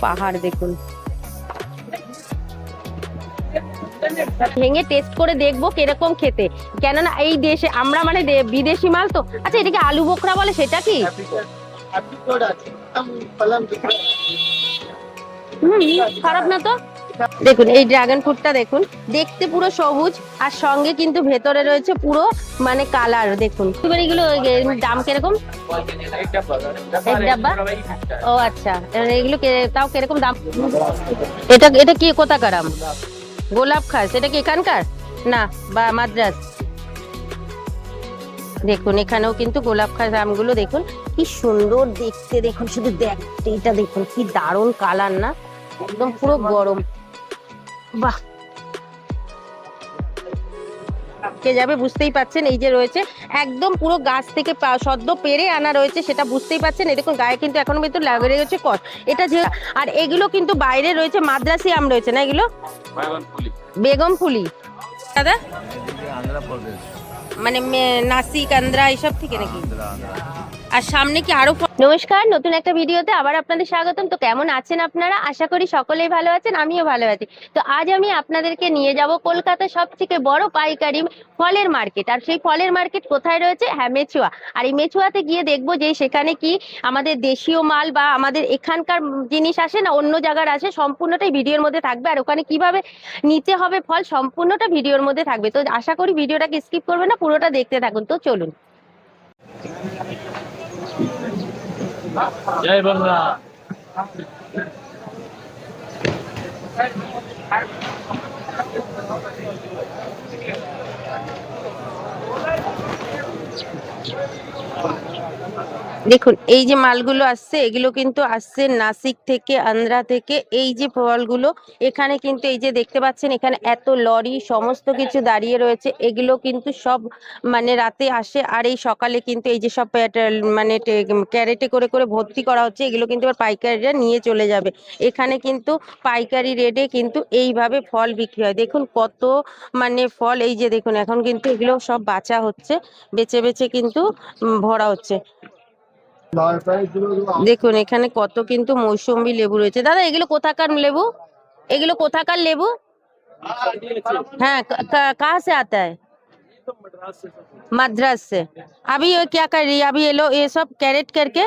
পাহাড় দেখুন। ভেঙে টেস্ট করে দেখবো কিরকম খেতে, কেননা এই দেশে আমরা মানে বিদেশি মাল তো। আচ্ছা, এটাকে আলু বোখরা বলে, সেটা কি? খারাপ না তো। দেখুন এই ড্রাগন ফ্রুটটা দেখুন, দেখতে পুরো সবুজ আর সঙ্গে কিন্তু ভেতরে রয়েছে পুরো মানে কালার। দেখুন এবার এগুলো দাম কিরকম? এক ডাব্বা? ও আচ্ছা, এগুলো তাও কিরকম দাম? এটা এটা কি কোথাকার আম? গোলাপ খাস? এটা কি এখানকার না বা মাদ্রাজ? দেখুন এখানেও কিন্তু গোলাপ খাস আমগুলো দেখুন কি সুন্দর দেখতে। দেখুন শুধু দেখতে, এটা দেখুন কি দারুণ কালার না, একদম পুরো গরম। বাহ, কে যাবে বুঝতেই পাচ্ছেন। এই যে রয়েছে একদম পুরো গাছ থেকে সদ্য পেরে আনা রয়েছে, সেটা বুঝতেই পাচ্ছেন। এই দেখুন গায়ে কিন্তু এখনো কিন্তু লাগিয়ে রয়েছে কষ, এটা যে। আর এগুলো কিন্তু বাইরে রয়েছে মাদ্রাসি আম রয়েছে না, এগুলো বেগম ফুলি দাদা, মানে নাসিক আন্দ্রা এইসব থেকে নাকি? আর সামনে কি আরো? নমস্কার, নতুন একটা ভিডিওতে আবার আপনাদের স্বাগতম। তো কেমন আছেন আপনারা? আশা করি সকলেই ভালো আছেন, আমিও ভালো আছি। তো আজ আমি আপনাদেরকে নিয়ে যাব কলকাতার সবথেকে বড় পাইকারি ফলের মার্কেট। আর সেই ফলের মার্কেট কোথায় রয়েছে? হ্যাঁ, মেচুয়া। আর এই মেচুয়াতে গিয়ে দেখবো যে সেখানে কি আমাদের দেশীয় মাল বা আমাদের এখানকার জিনিস আসে না অন্য জায়গার আসে, সম্পূর্ণটাই ভিডিওর মধ্যে থাকবে। আর ওখানে কিভাবে নিতে হবে ফল, সম্পূর্ণটা ভিডিওর মধ্যে থাকবে। তো আশা করি ভিডিওটাকে স্কিপ করবে না, পুরোটা দেখতে থাকুন। তো চলুন। জয় বাংলা। দেখুন এই যে মালগুলো আসছে, এগুলো কিন্তু আসছে নাসিক থেকে, আন্ধ্রা থেকে। এই যে ফলগুলো এখানে কিন্তু এই যে দেখতে পাচ্ছেন, এখানে এত লরি সমস্ত কিছু দাঁড়িয়ে রয়েছে। এগুলো কিন্তু সব মানে রাতে আসে, আর এই সকালে কিন্তু এই যে সব মানে ক্যারেটে করে করে ভর্তি করা হচ্ছে। এগুলো কিন্তু এবার পাইকারিরা নিয়ে চলে যাবে। এখানে কিন্তু পাইকারি রেটে কিন্তু এইভাবে ফল বিক্রি হয়। দেখুন কত মানে ফল, এই যে দেখুন এখন কিন্তু এগুলো সব বাছা হচ্ছে, বেছে বেছে কিন্তু ভরা হচ্ছে। দেখুন এখানে কত কিন্তু মৌসুম্বি লেবু রয়েছে। দাদা এগুলো কোথাকার লেবু? এগুলো কোথাকার লেবু? হ্যাঁ, कहाँ से आता है? मद्रास से। अभी ये क्या कर रही है? अभी ये लो ये सब कैरेट करके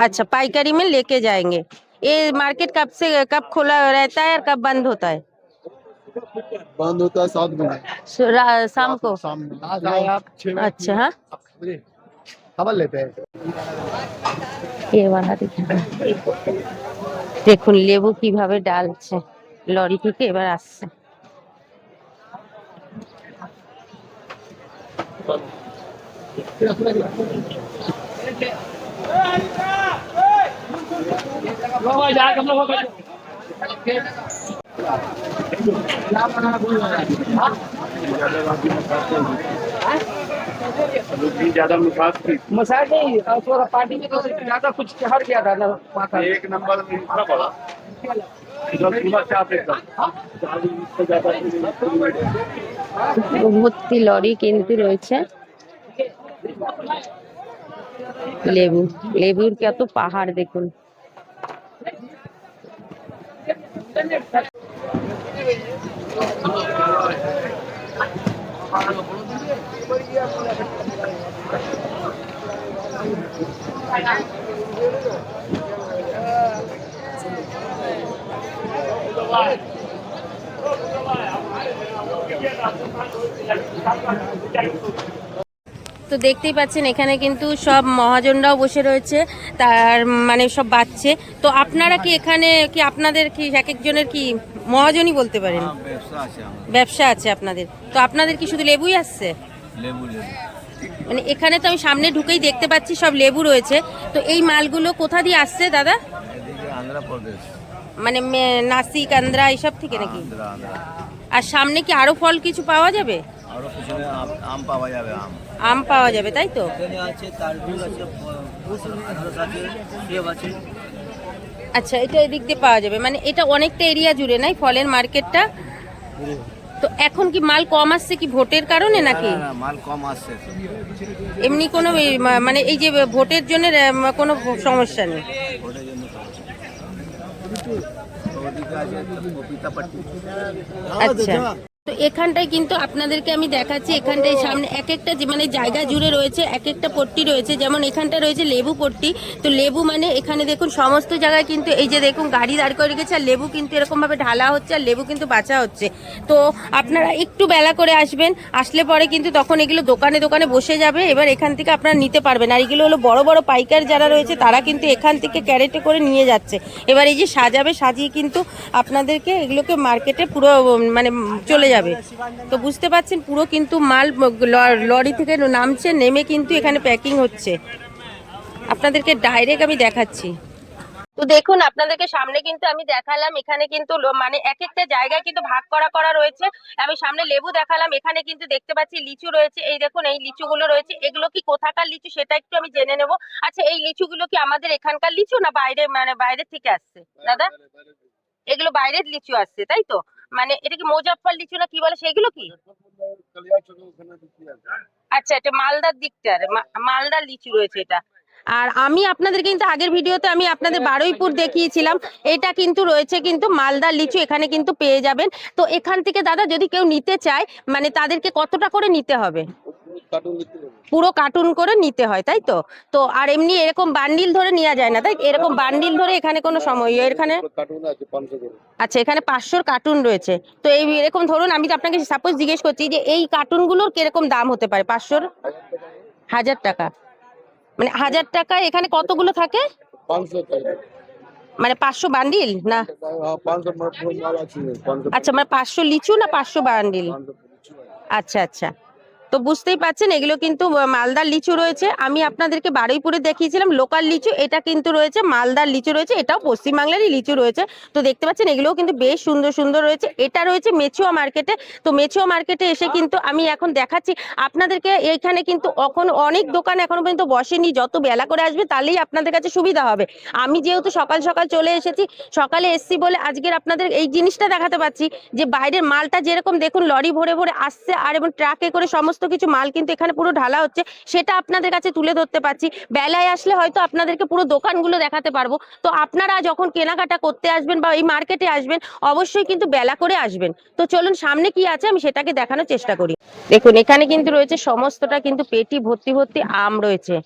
अच्छा पाइकारी में लेके जाएंगे। ये मार्केट कब से कब खुला रहता है और कब बंद होता है? बंद होता है 7 बजे शाम को। अच्छा हाँ, खबर लेते हैं। দেখুন লেবু কিভাবে ডালছে লরি থেকে, এবার আসছে। ज्यादा मसाज नहीं, थोड़ा पार्टी में तो ज्यादा कुछ हट गया था ना। एक नंबर ভর্তি লরি কিন্তু রয়েছে লেবু। লেবুর কত পাহাড় দেখুন। তো দেখতেই পাচ্ছেন এখানে কিন্তু সব মহাজনরাও বসে রয়েছে, তার মানে সব বাচ্চে। তো আপনারা কি এখানে কি আপনাদের কি এক একজনের কি মহাজনই বলতে পারেন? ব্যবসা আছে আপনাদের। তো আপনাদের কি শুধু লেবুই আসছে? মানে এখানে তো আমি সামনে ঢুকেই দেখতে পাচ্ছি সব লেবু রয়েছে। তো এই মালগুলো কোথা দিয়ে আসছে দাদা? আন্ধ্রপ্রদেশ, মানে নাসিক আন্ধ্রা এইসব থেকে নাকি? আর সামনে কি আরো ফল কিছু পাওয়া যাবে? আরো পিছনে আম পাওয়া যাবে। আম পাওয়া যাবে তাই তো? আচ্ছা, এটা এদিক দিয়ে পাওয়া যাবে, মানে এটা অনেকটা এরিয়া জুড়ে নাই ফলের মার্কেটটা? তো এখন কি মাল কম আসছে কি ভোটের কারণে নাকি না, মাল কম আসছে। এমনি কোনো মানে এই যে ভোটের জন্য কোনো সমস্যা নেই? ভোটের জন্য সমস্যা। তো ওদিকে আছে পপিতা পাট্টি। আচ্ছা, তো এখানটায় কিন্তু আপনাদেরকে আমি দেখাচ্ছি, এখানটায় সামনে এক একটা যে মানে জায়গা জুড়ে রয়েছে এক একটা পট্টি রয়েছে। যেমন এখানটা রয়েছে লেবু পট্টি। তো লেবু মানে এখানে দেখুন সমস্ত জায়গায় কিন্তু এই যে দেখুন গাড়ি দাঁড় করে রেখেছে, আর লেবু কিন্তু এরকম ভাবে ঢালা হচ্ছে আর লেবু কিন্তু বাঁচা হচ্ছে। তো আপনারা একটু বেলা করে আসবেন, আসলে পরে কিন্তু তখন এগুলো দোকানে দোকানে বসে যাবে। এবার এখান থেকে আপনারা নিতে পারবেন। আর এগুলো হলো বড় বড় পাইকার যারা রয়েছে তারা কিন্তু এখান থেকে ক্যারেটে করে নিয়ে যাচ্ছে। এবার এই যে সাজাবে, সাজিয়ে কিন্তু আপনাদেরকে এগুলোকে মার্কেটে পুরো মানে চলে যাবে। তো বুঝতে পারছেন পুরো কিন্তু মাল লরি থেকে নামছে, নেমে কিন্তু এখানে প্যাকিং হচ্ছে। আপনাদেরকে ডাইরেক্ট আমি দেখাচ্ছি। তো দেখুন আপনাদেরকে সামনে কিন্তু আমি দেখালাম, এখানে কিন্তু মানে এক একটা জায়গায় কিন্তু ভাগ করা করা রয়েছে। আমি সামনে লেবু দেখালাম, এখানে কিন্তু দেখতে পাচ্ছি লিচু রয়েছে। এই দেখুন এই লিচুগুলো রয়েছে, এগুলো কি কোথাকার লিচু সেটা একটু আমি জেনে নেব। আচ্ছা, এই লিচুগুলো কি আমাদের এখানকার লিচু না বাইরে মানে বাইরে থেকে আসছে দাদা? এগুলো বাইরের লিচু আসছে তাই তো? মানে এটা কি মুজাফফর লিচু না কি বলে সেগুলো কি? আচ্ছা, এটা মালদার দিকটার মালদার লিচু রয়েছে এটা। আর আমি আপনাদের কিন্তু আগের ভিডিওতে আমি আপনাদের বারুইপুর দেখিয়েছিলাম, এটা কিন্তু রয়েছে কিন্তু মালদার লিচু, এখানে কিন্তু পেয়ে যাবেন। তো এখান থেকে দাদা যদি কেউ নিতে চায় মানে তাদেরকে কতটা করে নিতে হবে? পুরো কার্টুন করে নিতে হয় তাই তো? তো আর এমনি এরকম বান্ডিল ধরে নেওয়া যায় না তাই? এরকম বান্ডিল ধরে এখানে কোনো সময় এখানে আচ্ছা এখানে 500 কার্টুন রয়েছে। তো এই এরকম ধরুন আমি তো আপনাকে সাপোজ জিজ্ঞেস করছি যে এই কার্টুনগুলোর কিরকম দাম হতে পারে? 500 1000 টাকা? মানে 1000 টাকা এখানে কতগুলো থাকে? 500 মানে 500 বান্ডিল না? আচ্ছা, মানে 500 লিচু না 500 বান্ডিল? আচ্ছা আচ্ছা, তো বুঝতেই পাচ্ছেন এগুলো কিন্তু মালদার লিচু রয়েছে। আমি আপনাদেরকে বারুইপুরে দেখিয়েছিলাম লোকাল লিচু, এটা কিন্তু রয়েছে মালদার লিচু রয়েছে, এটাও পশ্চিমবাংলারই লিচু রয়েছে। তো দেখতে পাচ্ছেন এগুলোও কিন্তু বেশ সুন্দর সুন্দর রয়েছে। এটা রয়েছে মেচুয়া মার্কেটে। তো মেচুয়া মার্কেটে এসে কিন্তু আমি এখন দেখাচ্ছি আপনাদেরকে, এইখানে কিন্তু এখন অনেক দোকান এখনো পর্যন্ত বসেনি। যত বেলা করে আসবে তাহলেই আপনাদের কাছে সুবিধা হবে। আমি যেহেতু সকাল সকাল চলে এসেছি, সকালে এসছি বলে আজকের আপনাদের এই জিনিসটা দেখাতে পাচ্ছি যে বাইরের মালটা যেরকম দেখুন লরি ভরে ভরে আসছে, আর এবং ট্রাকে করে সমস্ত কিছু মাল কিন্তু এখানে পুরো ঢালা হচ্ছে, সেটা আপনাদের কাছে তুলে ধরতে পারছি। বেলায় আসলে হয়তো আপনাদেরকে পুরো দোকানগুলো দেখাতে পারবো। তো আপনারা যখন কেনাকাটা করতে আসবেন বা এই মার্কেটে আসবেন অবশ্যই কিন্তু বেলা করে আসবেন। তো চলুন সামনে কি আছে আমি সেটাকে দেখানোর চেষ্টা করি। দেখুন এখানে কিন্তু রয়েছে সমস্তটা কিন্তু পেটি ভর্তি ভর্তি আম রয়েছে,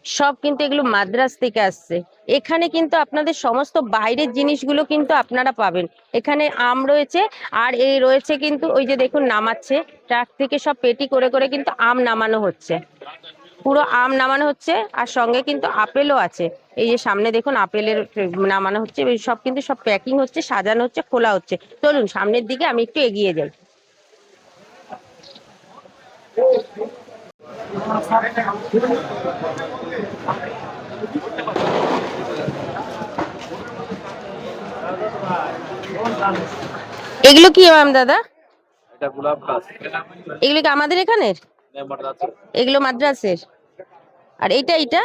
সব কিন্তু এগুলো মাদ্রাজ থেকে আসছে। এখানে কিন্তু আপনাদের সমস্ত বাইরের জিনিসগুলো কিন্তু আপনারা পাবেন। এখানে আম রয়েছে, আর এই রয়েছে কিন্তু ওই যে দেখুন নামাচ্ছে ট্রাক থেকে, সব পেটি করে করে কিন্তু আম নামানো হচ্ছে, পুরো আম নামানো হচ্ছে। আর সঙ্গে কিন্তু আপেলও আছে, এই যে সামনে দেখুন আপেলের নামানো হচ্ছে। সব কিন্তু সব প্যাকিং হচ্ছে, সাজানো হচ্ছে, খোলা হচ্ছে। চলুন সামনের দিকে আমি একটু এগিয়ে যাই। এগুলো কি আম দাদা? এটা গোলাপ গাছ। এগুলো কি আমাদের এখানের? এগুলো মাদ্রাসের? আর এইটা এটা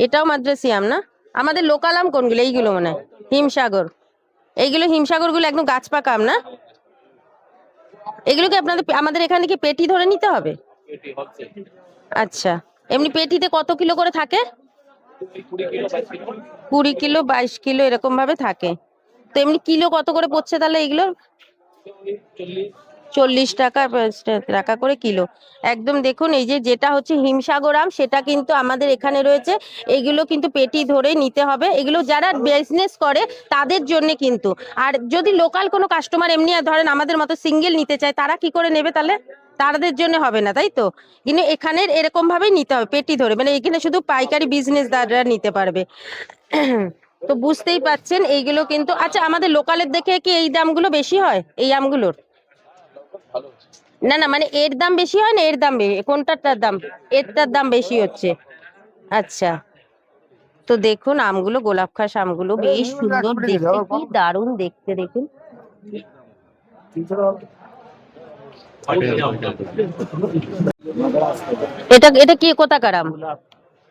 এটাও মাদ্রাসি আম না? আমাদের লোকাল আম কোনগুলো? এইগুলো মনে হয় হিমসাগর। এইগুলো হিমসাগর গুলো একদম গাছ পাকা আম না? এগুলো কি আপনাদের আমাদের এখানে কি পেটি ধরে নিতে হবে? আচ্ছা, এমনি পেটিতে কত কিলো করে থাকে? 20 কিলো 22 কিলো এরকম ভাবে থাকে। তো এমনি কিলো কত করে পড়ছে তাহলে এগুলো? 40 টাকা টাকা করে কিলো। একদম দেখুন এই যে যেটা হচ্ছে হিমসাগর আম সেটা কিন্তু আমাদের এখানে রয়েছে। এগুলো কিন্তু পেটি ধরে নিতে হবে, এগুলো যারা বিজনেস করে তাদের জন্য কিন্তু। আর যদি লোকাল কোনো কাস্টমার এমনি ধরেন আমাদের মতো সিঙ্গেল নিতে চায় তারা কি করে নেবে তাহলে? তাদের জন্য হবে না তাই তো? কিন্তু এখানের এরকম ভাবেই নিতে হবে পেটি ধরে, মানে এখানে শুধু পাইকারি বিজনেসদাররা নিতে পারবে। তো বুঝতেই পাচ্ছেন এইগুলো কিন্তু। আচ্ছা, আমাদের লোকালের দেখে কি এই দামগুলো বেশি হয় এই আমগুলোর? না না, মানে এর দাম বেশি হয় না এর দাম কোনটার দাম? এরটার দাম বেশি হচ্ছে। আচ্ছা, তো দেখুন আমগুলো গোলাপ খাস আমগুলো বেশ সুন্দর দেখতে, কি দারুণ দেখতে দেখুন। এটা এটা কি কোথাকার আম?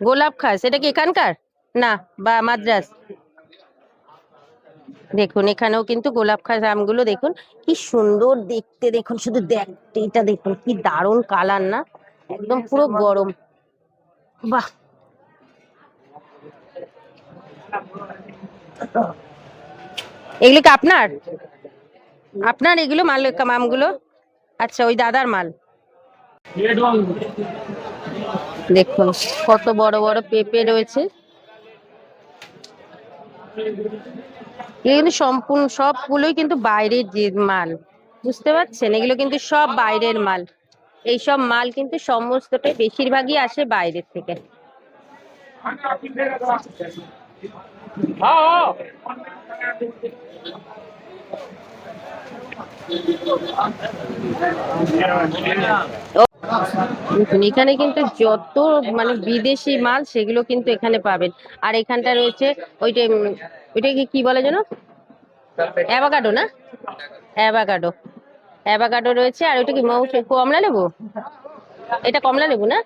গোলাপ খাস। এটা কি এখানকার না বা মাদ্রাস? দেখুন এখানেও কিন্তু গোলাপ খাস আমগুলো দেখুন কি সুন্দর দেখতে, দেখুন শুধু দেখতে, এটা দেখুন কি দারুণ কালার না, একদম পুরো গরম। বাহ, এগুলো কি আপনার আপনার এগুলো মাল আমগুলো? আচ্ছা, ওই দাদার মাল। দেখুন কত বড় বড় পেঁপে রয়েছে, এগুলো কিন্তু সম্পূর্ণ সবগুলোই কিন্তু বাইরের যে মাল, বুঝতে পারছেন, এগুলো কিন্তু সব বাইরের মাল। এইসব মাল কিন্তু সমস্তটাই বেশিরভাগই আসে বাইরের থেকে। দেখুন এখানে কিন্তু যত মানে বিদেশি মাল সেগুলো কিন্তু এখানে পাবেন। আর এখানটা রয়েছে ওইটা ওইটাকে কি বলে যেন, অ্যাভোকাডো না, অ্যাভোকাডো, অ্যাভোকাডো রয়েছে। আর ওইটা কি কমলা লেবু, এটা কমলা লেবু না?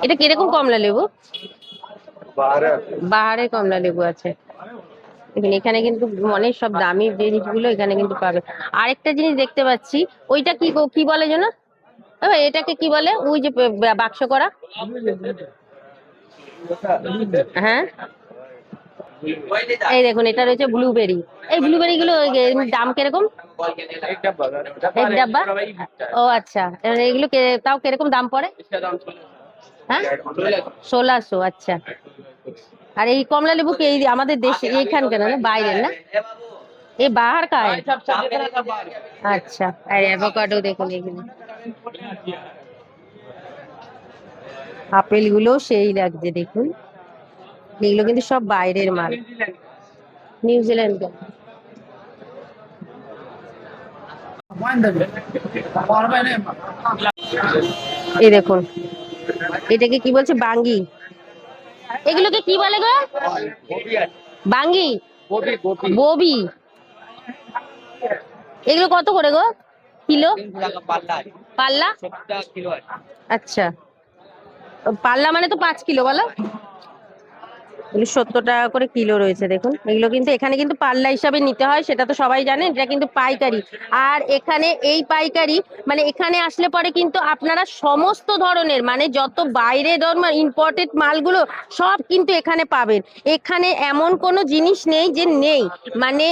এটা কিরকম কমলা লেবু? বাহারের কমলা লেবু আছে। দেখুন এখানে কিন্তু অনেক সব দামি জিনিসগুলো এখানে কিন্তু পাবে। আরেকটা জিনিস দেখতে পাচ্ছি, ওইটা কি কি বলে যেন, এটাকে কি বলে, ওই যে বাক্স করা, হ্যাঁ এই দেখুন এটা রয়েছে ব্লুবেরি। এই ব্লুবেরি গুলো দাম কিরকম? এক ডাব্বা? ও আচ্ছা, এগুলো তাও কিরকম দাম পড়ে? হ্যাঁ, 1600। আচ্ছা, আর এই কমলা লেবু কি এই আমাদের দেশে এইখানকার না, বাইরের না? এ বাহার কা है? আচ্ছা, আর অ্যাভোকাডো দেখুন এগুলো, আপেল গুলো সেই লাগছে দেখুন, এগুলো কিন্তু সব বাইরের মাল, নিউজিল্যান্ড। এই দেখুন এটাকে কি বলছে, বাঙ্গি। এগুলোকে কি বলে গো? বাঙ্গি, ববি। এগুলো কত করে গো কিলো? পাল্লা? আচ্ছা, পাল্লা মানে তো 5 কিলো বলো। এগুলো 70 টাকা করে কিলো রয়েছে দেখুন। এগুলো কিন্তু এখানে কিন্তু পাল্লা হিসাবে নিতে হয়, সেটা তো সবাই জানেন, এটা কিন্তু পাইকারি। আর এখানে এই পাইকারি মানে এখানে আসলে পরে কিন্তু আপনারা সমস্ত ধরনের মানে যত বাইরে ইম্পোর্টেড মালগুলো সব কিন্তু এখানে পাবেন। এখানে এমন কোনো জিনিস নেই যে নেই, মানে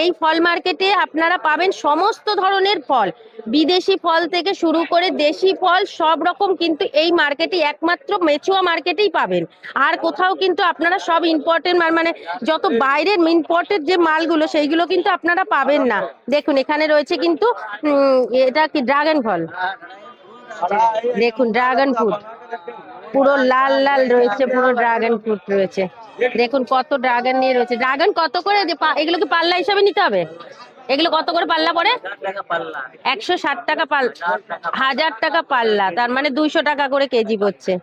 এই ফল মার্কেটে আপনারা পাবেন সমস্ত ধরনের ফল, বিদেশি ফল থেকে শুরু করে দেশি ফল সব রকম কিন্তু এই মার্কেটে, একমাত্র মেচুয়া মার্কেটেই পাবেন। আর কোথাও কিন্তু আপনারা সব ইম্পোর্টেড মাল মানে যত বাইরের ইম্পোর্টেড যে মালগুলো সেইগুলো কিন্তু আপনারা পাবেন না। দেখুন এখানে রয়েছে কিন্তু এটা কি ড্রাগন ফল, দেখুন ড্রাগন ফ্রুট পুরো লাল লাল রয়েছে, পুরো ড্রাগন ফ্রুট রয়েছে। দেখুন কত ড্রাগন নিয়ে রয়েছে। ড্রাগন কত করে? এগুলো কি পাল্লা হিসাবে নিতে হবে? এগুলো কত করে পাল্লা পড়ে? 160 টাকা পাল্লা, 1000 টাকা পাল্লা, তার মানে 200 টাকা করে কেজি পড়ছে।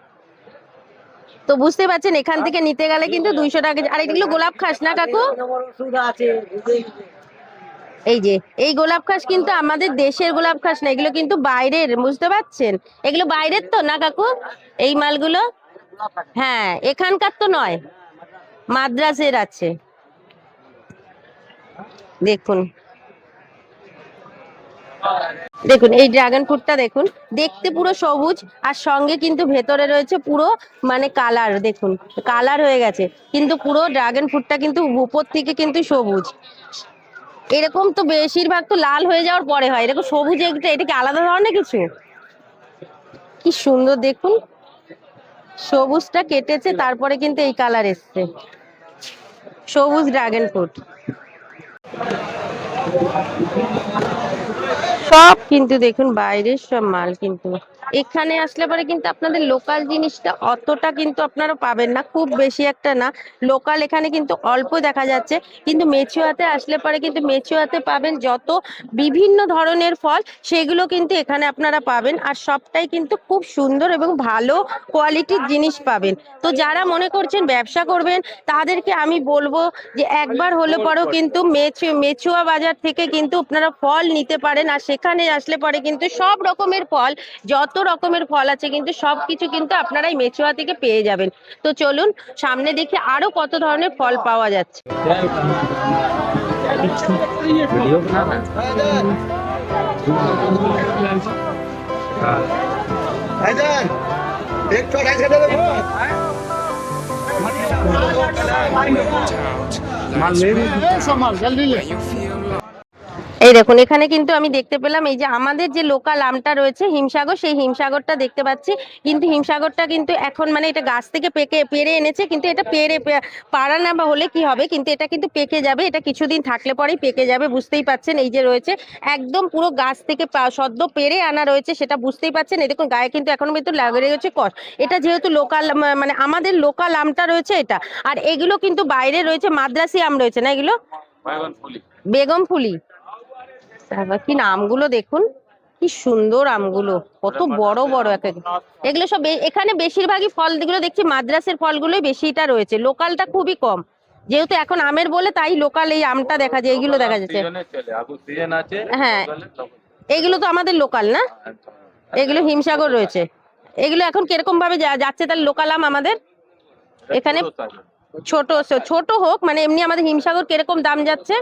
তো বুঝতে পারছেন এখান থেকে নিতে গেলে কিন্তু 200 টাকা। আর এগুলো গোলাপ খাস না কাকু? এই যে এই গোলাপ খাস কিন্তু আমাদের দেশের গোলাপ খাস না, এগুলো কিন্তু বাইরের, বুঝতে পারছেন? এগুলো বাইরের তো না কাকু এই মালগুলো? হ্যাঁ, এখানকার তো নয়, মাদ্রাজের আছে। দেখুন দেখুন এই ড্রাগন ফ্রুটটা দেখুন, দেখতে পুরো সবুজ, আর সঙ্গে কিন্তু ভেতরে রয়েছে পুরো মানে কালার, দেখুন কালার হয়ে গেছে, কিন্তু পুরো ড্রাগন ফ্রুটটা কিন্তু উপর থেকে কিন্তু সবুজ। এরকম তো বেশিরভাগ তো লাল হয়ে যাওয়ার পরে হয়, এরকম সবুজ, এটা কি আলাদা ধরনের কিছু? কি সুন্দর দেখুন, সবুজটা কেটেছে তারপরে কিন্তু এই কালার এসছে, সবুজ ড্রাগন ফ্রুট। সব কিন্তু দেখুন বাইরের সব মাল, কিন্তু এখানে আসলে পরে কিন্তু আপনাদের লোকাল জিনিসটা অতটা কিন্তু আপনারা পাবেন না, খুব বেশি একটা না লোকাল, এখানে কিন্তু অল্প দেখা যাচ্ছে। কিন্তু মেচুয়াতে আসলে পরে কিন্তু মেচুয়াতে পাবেন যত বিভিন্ন ধরনের ফল, সেগুলো কিন্তু এখানে আপনারা পাবেন। আর সবটাই কিন্তু খুব সুন্দর এবং ভালো কোয়ালিটির জিনিস পাবেন। তো যারা মনে করছেন ব্যবসা করবেন তাদেরকে আমি বলবো যে একবার হলে পরেও কিন্তু মেচুয়া বাজার থেকে কিন্তু আপনারা ফল নিতে পারেন, আর এখানে আসলে পরে কিন্তু সব রকমের ফল, যত রকমের ফল আছে কিন্তু সবকিছু কিন্তু আপনারা এই মেচুয়া থেকে পেয়ে যাবেন। তো চলুন সামনে দেখি আরো কত ধরনের ফল পাওয়া যাচ্ছে। वीडियो बनाना भाईजान एक तो 250 दे दो माल ले सामान जल्दी ले। এই দেখুন এখানে কিন্তু আমি দেখতে পেলাম এই যে আমাদের যে লোকাল আমটা রয়েছে হিমসাগর, সেই হিমসাগরটা দেখতে পাচ্ছি। কিন্তু হিমসাগরটা কিন্তু এখন মানে এটা গাছ থেকে পেরে এনেছে, কিন্তু এটা পারা না বা হলে কি হবে, কিন্তু এটা কিন্তু পেকে যাবে, এটা কিছুদিন থাকলে পরেই পেকে যাবে। বুঝতেই পাচ্ছেন এই যে রয়েছে একদম পুরো গাছ থেকে সদ্য পেরে আনা রয়েছে, সেটা বুঝতেই পাচ্ছেন। এই দেখুন গায়ে কিন্তু এখনো কিন্তু লাগিয়ে গেছে কষ। এটা যেহেতু লোকাল মানে আমাদের লোকাল আমটা রয়েছে এটা। আর এগুলো কিন্তু বাইরে রয়েছে মাদ্রাসি আম রয়েছে না, এগুলো বেগম ফুলি। তারপর কি নামগুলো দেখুন, কি সুন্দর আমগুলো, কত বড় বড় এক এক। এগুলো সব এখানে বেশিরভাগই ফলগুলো দেখছি মাদ্রাসের ফলগুলোই বেশিটা রয়েছে, লোকালটা খুবই কম। যেহেতু এখন আমের বলে তাই লোকাল এই আমটা দেখা যায়, এইগুলো দেখা যাচ্ছে। হ্যাঁ এগুলো তো আমাদের লোকাল না, এগুলো হিমসাগর রয়েছে। এগুলো এখন কিরকম ভাবে যাচ্ছে তাহলে লোকাল আম আমাদের এখানে? ছোট ছোট হোক মানে এমনি আমাদের হিমসাগর কিরকম দাম যাচ্ছে?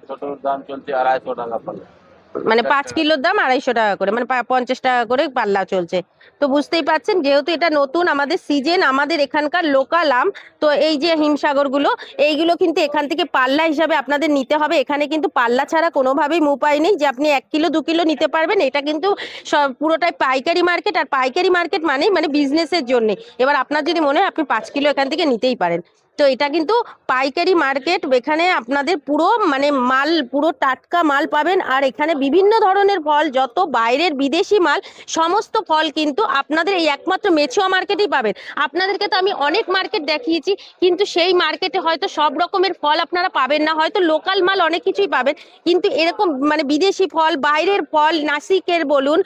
ছোটর দাম চলছে 250 টাকা পাল্লা, মানে 5 কিলোর দাম 250 টাকা করে, মানে 50 টাকা করে পাল্লা চলছে। তো বুঝতেই পাচ্ছেন যেহেতু এটা নতুন আমাদের সিজন, আমাদের এখানকার লোকাল আম, তো এই যে হিমসাগর গুলো এইগুলো কিন্তু এখান থেকে পাল্লা হিসাবে আপনাদের নিতে হবে। এখানে কিন্তু পাল্লা ছাড়া কোনোভাবেই উপায় নেই যে আপনি 1 কিলো 2 কিলো নিতে পারবেন। এটা কিন্তু সব পুরোটাই পাইকারি মার্কেট, আর পাইকারি মার্কেট মানে বিজনেসের জন্য। এবার আপনার যদি মনে হয় আপনি 5 কিলো এখান থেকে নিতেই পারেন। তো এটা কিন্তু পাইকারি মার্কেট, এখানে আপনাদের পুরো মানে মাল পুরো টাটকা মাল পাবেন। আর এখানে বিভিন্ন ধরনের ফল, যত বাইরের বিদেশি মাল সমস্ত ফল কিন্তু আপনাদের এই একমাত্র মেচুয়া মার্কেটেই পাবেন। আপনাদেরকে তো আমি অনেক মার্কেট দেখিয়েছি, কিন্তু সেই মার্কেটে হয়তো সব রকমের ফল আপনারা পাবেন না, হয়তো লোকাল মাল অনেক কিছুই পাবেন, কিন্তু এরকম মানে বিদেশি ফল, বাইরের ফল, নাসিকের বলুন,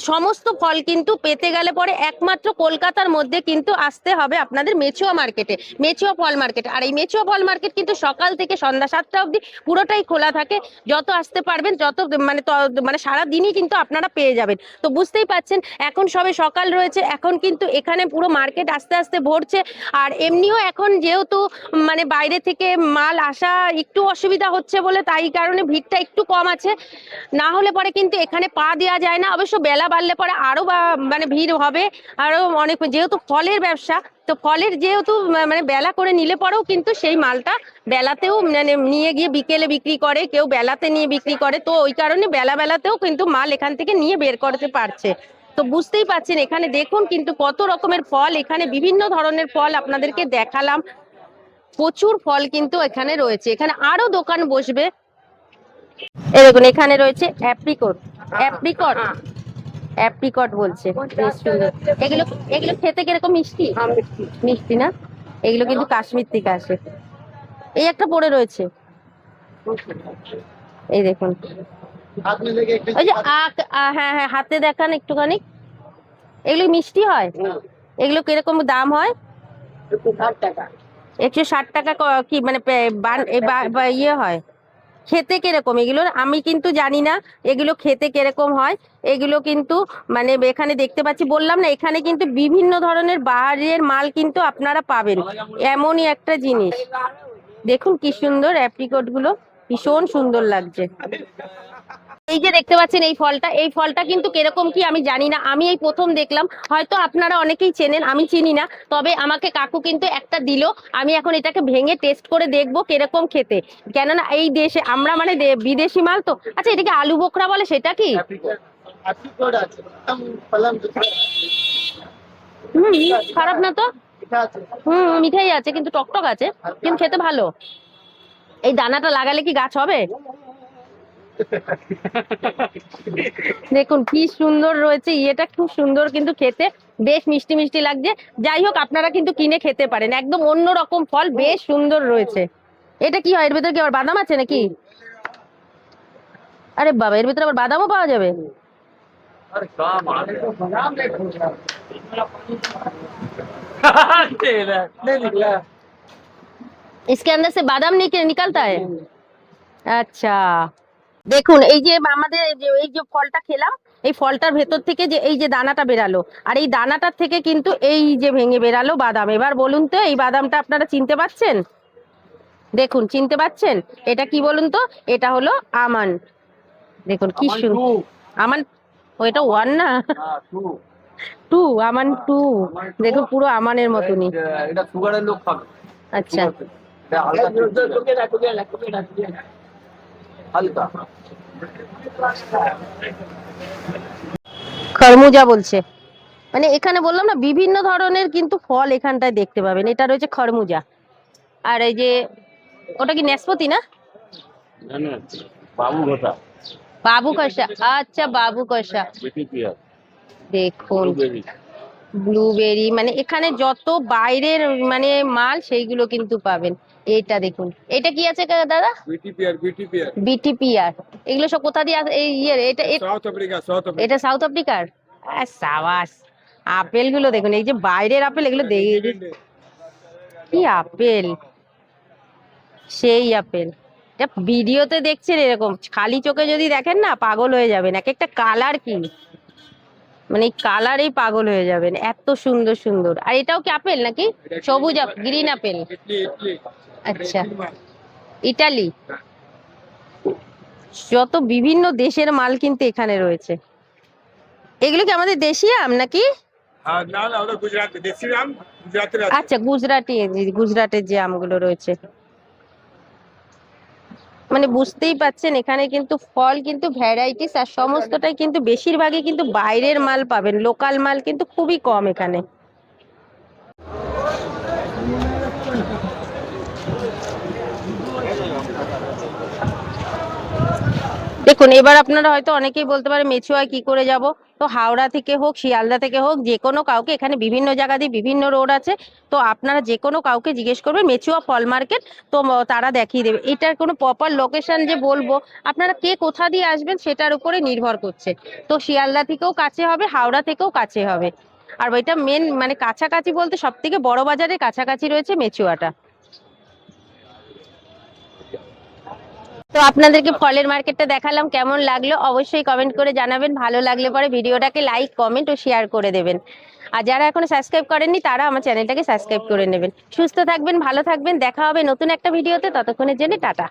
সমস্ত ফল কিন্তু পেতে গেলে পরে একমাত্র কলকাতার মধ্যে কিন্তু আসতে হবে আপনাদের মেচুয়া মার্কেটে, মেচুয়া ফল মার্কেট। আর এই মেচুয়া ফল মার্কেট কিন্তু সকাল থেকে সন্ধ্যা 7টা অবধি পুরোটাই খোলা থাকে। যত আসতে পারবেন যত মানে সারা দিনই কিন্তু আপনারা পেয়ে যাবেন। তো বুঝতেই পাচ্ছেন এখন সবে সকাল রয়েছে, এখন কিন্তু এখানে পুরো মার্কেট আস্তে আস্তে ভরছে। আর এমনিও এখন যেহেতু মানে বাইরে থেকে মাল আসা একটু অসুবিধা হচ্ছে বলে তাই কারণে ভিড়টা একটু কম আছে, না হলে পরে কিন্তু এখানে পা দেওয়া যায় না। অবশ্য বেলা বাড়লে পরে আরো মানে ভিড় হবে আরো অনেক, যেহেতু ফলের ব্যবসা, তো ফলের যেহেতু মানে বেলা করে নিলে পরেও কিন্তু সেই মালটা বেলাতেও মানে নিয়ে গিয়ে বিকেলে বিক্রি করে, কেউ বেলাতে নিয়ে বিক্রি করে, তো ওই কারণে বেলাতেও কিন্তু মাল এখান থেকে নিয়ে বের করতে পারছে। তো বুঝতেই পাচ্ছেন এখানে দেখুন কিন্তু কত রকমের ফল, এখানে বিভিন্ন ধরনের ফল আপনাদেরকে দেখালাম, প্রচুর ফল কিন্তু এখানে রয়েছে। এখানে আরো দোকান বসবে। এই দেখুন এখানে রয়েছে অ্যাপ্রিকট, অ্যাপ্রিকট অ্যাপ্রিকট বলছে, বেশ সুন্দর। এগুলো এগুলো খেতে কিরকম মিষ্টি? মিষ্টি না, এগুলো কিন্তু কাশ্মীর থেকে আসে। এই একটা পড়ে রয়েছে, এই দেখুন हाथ में लेके एक ওই যে হ্যাঁ হ্যাঁ হাতে দেখান একটুখানি। এগুলো মিষ্টি হয়? এগুলো কিরকম দাম হয়? 160 টাকা কি মানে ইয়ে হয়? খেতে কিরকম এগুলোর আমি কিন্তু জানি না, এগুলো খেতে কিরকম হয়। এগুলো কিন্তু মানে এখানে দেখতে পাচ্ছি, বললাম না এখানে কিন্তু বিভিন্ন ধরনের বাহারের মাল কিন্তু আপনারা পাবেন। এমনই একটা জিনিস দেখুন কি সুন্দর, অ্যাপ্রিকট গুলো ভীষণ সুন্দর লাগছে। এই যে দেখতে পাচ্ছেন এই ফলটা কিন্তু কিরকম কি আমি জানি না, আমি এই প্রথম দেখলাম, হয়তো আপনারা অনেকেই চেনেন, আমি চিনি না। তবে আমাকে কাকু কিন্তু একটা দিল, আমি এখন এটাকে ভেঙে টেস্ট করে দেখবো কিরকম খেতে, কেননা এই দেশে আমরা মানে বিদেশি মাল তো। আচ্ছা এটাকে আলু বোখরা বলে, সেটা কি? एप्रिकॉट আছে একদম ফলন খারাপ না তো, মিঠাই আছে কিন্তু টকটক আছে, কিন্তু খেতে ভালো। এই দানাটা লাগালে কি গাছ হবে? দেখুন কি সুন্দর রয়েছে, ইয়েটা খুব সুন্দর কিন্তু খেতে বেশ মিষ্টি মিষ্টি লাগছে। যাই হোক আপনারা কিন্তু কিনে খেতে পারেন, একদম অন্য রকম ফল, বেশ সুন্দর রয়েছে। এটা কি হয়, এর ভিতরে কি আবার বাদাম আছে নাকি? আরে বাবা, এর ভিতরে আবার বাদামও পাওয়া যাবে? इसके अंदर से बादाम निकलता है? अच्छा দেখুন এই যে আমাদের এই যে ফলটা খেলাম, এই ফলটার ভেতর থেকে যে এই যে দানাটা বেরালো, আর এই দানাটার থেকে কিন্তু এই যে ভেঙে বেরালো বাদাম। এবার বলুন তো এই বাদামটা আপনারা চিনতে পারছেন? দেখুন চিনতে পারছেন? এটা কি বলুন তো? এটা হলো আমান। দেখুন কি अमन সুন্দর। टू। আমান, ওইটা ওয়ান না, हाँ two. Two, Aman two. Aman two. দেখুন পুরো আমানের মতনই। এটা সুগারের লোক খাবে। আচ্ছা, এটা হালকা হালকা। খরমুজা বলছে। মানে এখানে বললাম না বিভিন্ন ধরনের কিন্তু ফল এখানটায় দেখতে পাবেন। এটা রয়েছে খরমুজা, আর এই যে ওটা কি নাশপাতি না? না না, বাবু ঘোটা। বাবু কষা, আচ্ছা বাবু কষা। বেটি পিয়ার। দেখুন ব্লুবেরি। ব্লুবেরি, মানে এখানে যত বাইরের মানে মাল সেইগুলো কিন্তু পাবেন। এটা দেখুন, এটা কি আছে দাদা? बीटी पियर बीटी पियर বিটিপিআর। এগুলো সব কোথা দিয়ে এই ইয়ে এটা साउथ अफ्रीका साउथ अफ्रीका এটা সাউথ আফ্রিকার। সাবাস। আপেল গুলো দেখুন, এই যে বাইরের আপেল, এগুলো কি আপেল, সেই আপেল। এটা ভিডিওতে দেখছেন এরকম, খালি চোখে যদি দেখেন না পাগল হয়ে যাবেন। এক একটা কালার কি, মানে এই কালারেই পাগল হয়ে যাবেন, এত সুন্দর সুন্দর। আর এটাও কি আপেল নাকি? সবুজ গ্রিন আপেল। इटली इटली আচ্ছা, ইটালি। যত বিভিন্ন দেশের মাল কিন্তু এখানে রয়েছে। এগুলো কি আমাদের দেশি আম নাকি? हाँ ना ना उधर गुजरात देसी आम गुजराती আচ্ছা গুজরাটি, গুজরাটের যে আমগুলো রয়েছে। মানে বুঝতেই পাচ্ছেন এখানে কিন্তু ফল কিন্তু ভ্যারাইটিস, আর সমস্তটাই কিন্তু বেশিরভাগই কিন্তু বাইরের মাল পাবেন, লোকাল মাল কিন্তু খুবই কম এখানে। দেখুন এবার আপনারা হয়তো অনেকেই বলতে পারে মেচুয়ায় কি করে যাব। তো হাওড়া থেকে হোক, শিয়ালদা থেকে হোক, যে কোনো কাউকে, এখানে বিভিন্ন জায়গা দিয়ে বিভিন্ন রোড আছে, তো আপনারা যে কোনো কাউকে জিজ্ঞেস করবেন মেচুয়া ফল মার্কেট, তো তারা দেখিয়ে দেবে। এটার কোনো প্রপার লোকেশন যে বলবো, আপনারা কে কোথা দিয়ে আসবেন সেটার উপরে নির্ভর করছে। তো শিয়ালদা থেকেও কাছে হবে, হাওড়া থেকেও কাছে হবে। আর এটা মেন মানে কাছাকাছি বলতে সব থেকে বড় বাজারের কাছাকাছি রয়েছে মেচুয়াটা। তো আপনাদেরকে ফলের মার্কেটটা দেখালাম, কেমন লাগলো অবশ্যই কমেন্ট করে জানাবেন। ভালো লাগলে পরে ভিডিওটাকে লাইক, কমেন্ট ও শেয়ার করে দেবেন। আর যারা এখনো সাবস্ক্রাইব করেননি তারা আমার চ্যানেলটাকে সাবস্ক্রাইব করে নেবেন। সুস্থ থাকবেন, ভালো থাকবেন, দেখা হবে নতুন একটা ভিডিওতে। ততক্ষণের জন্য টাটা।